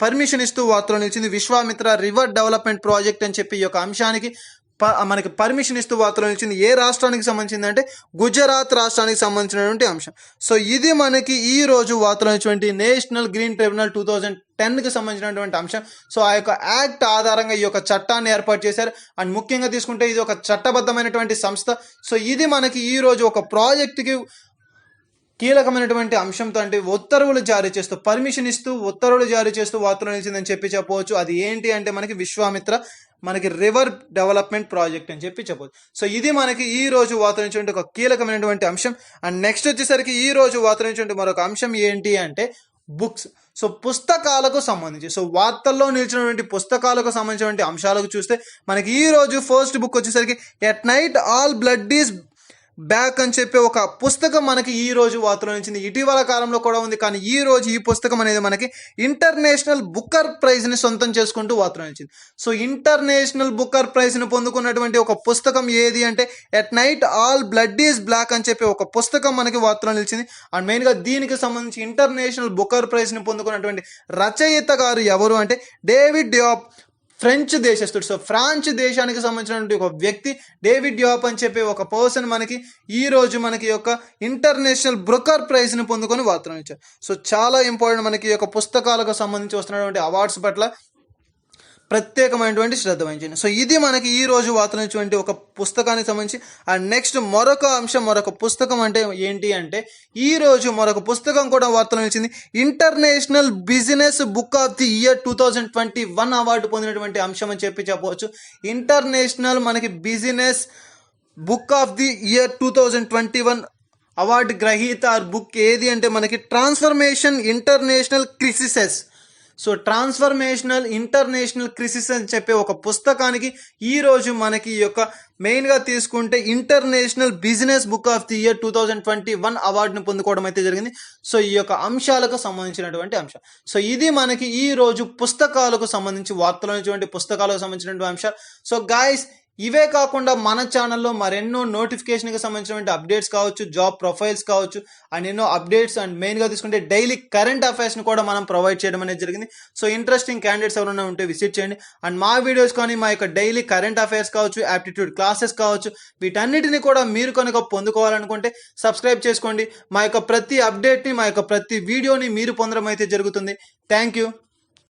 పర్మిషన్ ఇస్తూ వార్తలు నిలిచింది. విశ్వామిత్ర రివర్ డెవలప్మెంట్ ప్రాజెక్ట్ అని చెప్పి ఈ యొక్క అంశానికి మనకి పర్మిషన్ ఇస్తూ వార్తలు నిలిచింది. ఏ రాష్ట్రానికి సంబంధించింది అంటే గుజరాత్ రాష్ట్రానికి సంబంధించినటువంటి అంశం. సో ఇది మనకి ఈ రోజు వార్తలు నిలిచినటువంటి నేషనల్ గ్రీన్ ట్రిబ్యునల్ 2010కి సంబంధించినటువంటి అంశం. సో ఆ యొక్క యాక్ట్ ఆధారంగా ఈ యొక్క చట్టాన్ని ఏర్పాటు చేశారు. అండ్ ముఖ్యంగా తీసుకుంటే ఇది ఒక చట్టబద్ధమైనటువంటి సంస్థ. సో ఇది మనకి ఈ రోజు ఒక ప్రాజెక్టుకి కీలకమైనటువంటి అంశంతో, అంటే ఉత్తర్వులు జారీ చేస్తూ పర్మిషన్ ఇస్తూ ఉత్తర్వులు జారీ చేస్తూ వార్తలు నిలిచిందని చెప్పి చెప్పవచ్చు. అది ఏంటి అంటే మనకి విశ్వామిత్ర మనకి రివర్ డెవలప్మెంట్ ప్రాజెక్ట్ అని చెప్పి చెప్పవచ్చు. సో ఇది మనకి ఈ రోజు వార్తలు నిలిచినటువంటి ఒక కీలకమైనటువంటి అంశం. అండ్ నెక్స్ట్ వచ్చేసరికి ఈ రోజు వార్తలు నిలిచినటువంటి మరొక అంశం ఏంటి అంటే బుక్స్. సో పుస్తకాలకు సంబంధించి, సో వార్తల్లో నిలిచినటువంటి పుస్తకాలకు సంబంధించినటువంటి అంశాలకు చూస్తే మనకి ఈ రోజు ఫస్ట్ బుక్ వచ్చేసరికి at night all blood is back అని చెప్పి ఒక పుస్తకం మనకి ఈ రోజు వార్తలో నిలిచింది. ఇటీవల కాలంలో కూడా ఉంది, కానీ ఈ రోజు ఈ పుస్తకం అనేది మనకి ఇంటర్నేషనల్ బుకర్ ప్రైజ్ని సొంతం చేసుకుంటూ వార్తలో నిలిచింది. సో ఇంటర్నేషనల్ బుకర్ ప్రైజ్ని పొందుకున్నటువంటి ఒక పుస్తకం ఏది అంటే at night all blood is black అని చెప్పి ఒక పుస్తకం మనకి వార్తలో నిలిచింది. అండ్ మెయిన్గా దీనికి సంబంధించి ఇంటర్నేషనల్ బుకర్ ప్రైజ్ని పొందుకున్నటువంటి రచయిత గారు ఎవరు అంటే డేవిడ్ డియాప్ ఫ్రెంచ్ దేశస్తుడు. సో ఫ్రాన్స్ దేశానికి సంబంధించినటువంటి ఒక వ్యక్తి డేవిడ్ యోప్ అని చెప్పి ఒక పర్సన్ మనకి ఈ రోజు మనకి యొక్క ఇంటర్నేషనల్ బ్రూకర్ ప్రైజ్ ని పొందుకొని వార్తలు ఇచ్చారు. సో చాలా ఇంపార్టెంట్ మనకి ఈ యొక్క పుస్తకాలకు సంబంధించి వస్తున్నటువంటి అవార్డ్స్ పట్ల ప్రత్యేకమైనటువంటి శ్రద్ధ వహించండి. సో ఇది మనకి ఈ రోజు వార్తలు ఇచ్చినటువంటి ఒక పుస్తకానికి సంబంధించి. అండ్ నెక్స్ట్ మరొక అంశం, మరొక పుస్తకం అంటే ఏంటి అంటే ఈ రోజు మరొక పుస్తకం కూడా వార్తలు ఇచ్చింది. International business book of the year 2021 award పొందినటువంటి అంశం అని చెప్పవచ్చు. ఇంటర్నేషనల్ మనకి business book of the year 2021 award గ్రహీత బుక్ ఏది అంటే మనకి transformation international crises. So transformational international crisis అని చెప్పే ఒక పుస్తకానికి ఈ రోజు మనకి ఈ యొక్క మెయిన్గా తీసుకుంటే international business book of the year 2021 అవార్డును పొందుకోవడం అయితే జరిగింది. సో ఈ యొక్క అంశాలకు సంబంధించినటువంటి అంశం. సో ఇది మనకి ఈ రోజు పుస్తకాలకు సంబంధించి వార్తలు పుస్తకాలకు సంబంధించినటువంటి అంశాలు. సో గాయస్, ఇవే కాకుండా మన ఛానల్లో మరెన్నో నోటిఫికేషన్కి సంబంధించినటువంటి అప్డేట్స్ కావచ్చు, జాబ్ ప్రొఫైల్స్ కావచ్చు, అండ్ ఎన్నో అప్డేట్స్ అండ్ మెయిన్గా తీసుకుంటే డైలీ కరెంట్ అఫైర్స్ని కూడా మనం ప్రొవైడ్ చేయడం అనేది జరిగింది. సో ఇంట్రెస్టింగ్ క్యాండిడేట్స్ ఎవరైనా ఉంటే విజిట్ చేయండి. అండ్ మా వీడియోస్ కానీ మా యొక్క డైలీ కరెంట్ అఫైర్స్ కావచ్చు, యాప్టిట్యూడ్ క్లాసెస్ కావచ్చు, వీటన్నిటిని కూడా మీరు కనుక పొందుకోవాలనుకుంటే సబ్స్క్రైబ్ చేసుకోండి. మా యొక్క ప్రతి అప్డేట్ని, మా యొక్క ప్రతి వీడియోని మీరు పొందడం అయితే జరుగుతుంది. Thank you.